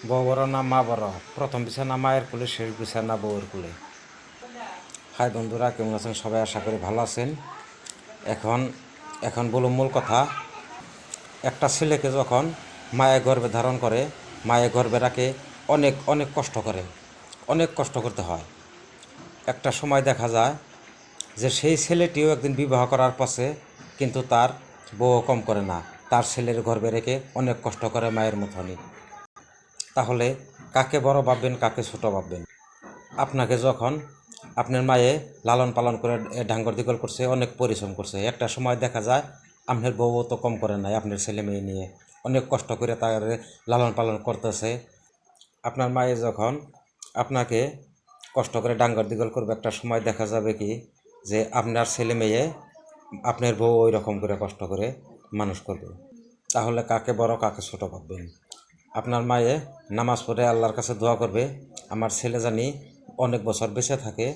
বউ বড় না মা বড়, প্রথম বিছানা মায়ের কোলে, শেষ বিছানা বউয়ের কোলে। হাই বন্ধুরা, কেমন আছেন সবাই? আশা করি ভালো আছেন। এখন এখন বলো মূল কথা। একটা ছেলেকে যখন মায়ের গর্ভে ধারণ করে, মায়ের গর্ভে রাখে, অনেক অনেক কষ্ট করে, অনেক কষ্ট করতে হয়। একটা সময় দেখা যায় যে সেই ছেলেটিও একদিন বিবাহ করার পথে, কিন্তু তার বউ কম করে না, তার ছেলের গর্ভে রেখে অনেক কষ্ট করে মায়ের মতনই। তাহলে কাকে বড় ভাববেন, কাকে ছোট ভাববেন? আপনাকে যখন আপনার মায়ে লালন পালন করে ডাঙ্গর দিগল করছে, অনেক পরিশ্রম করছে, একটা সময় দেখা যায় আপনার বউ তো কম করে নাই, আপনার ছেলে মেয়ে নিয়ে অনেক কষ্ট করে তার লালন পালন করতেছে। আপনার মায়ে যখন আপনাকে কষ্ট করে ডাঙ্গর দিগল করবে, একটা সময় দেখা যাবে কি যে আপনার ছেলে মেয়ে আপনার বউ ওই রকম করে কষ্ট করে মানুষ করবে। তাহলে কাকে বড় কাকে ছোট ভাববেন? আপনার মায়ে নামাজ পড়ে আল্লাহর কাছে দোয়া করবে, আমার ছেলে জানি অনেক বছর বেঁচে থাকে,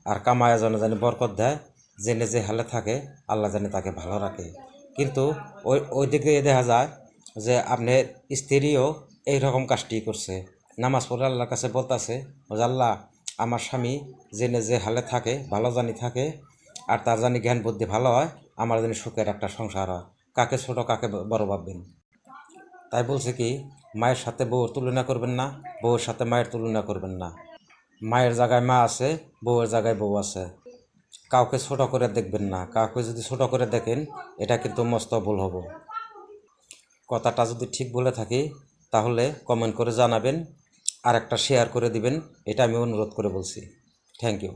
আর কামায়া যেন জানি বরকত দেয়, জেনে যে হালে থাকে আল্লাহ জানি তাকে ভালো রাখে। কিন্তু ওই দিকে দেখা যায় যে আপনার স্ত্রীও এই রকম কাজটি করছে, নামাজ পড়ে আল্লাহর কাছে বলতেছে যে আল্লাহ, আমার স্বামী জেনে যে হালে থাকে ভালো জানি থাকে, আর তার জানি জ্ঞান বুদ্ধি ভালো হয়, আমার জানি সুখের একটা সংসার হয়। কাকে ছোট কাকে বড় ভাববেন? তাই বলছে কি, মায়ের সাথে বউর তুলনা করবেন না, বউয়ের সাথে মায়ের তুলনা করবেন না। মায়ের জায়গায় মা আছে, বউয়ের জায়গায় বউ আছে। কাউকে ছোট করে দেখবেন না, কাউকে যদি ছোট করে দেখেন এটা কিন্তু মস্ত ভুল হব। কথাটা যদি ঠিক বলে থাকি তাহলে কমেন্ট করে জানাবেন, আর একটা শেয়ার করে দিবেন, এটা আমি অনুরোধ করে বলছি। Thank you.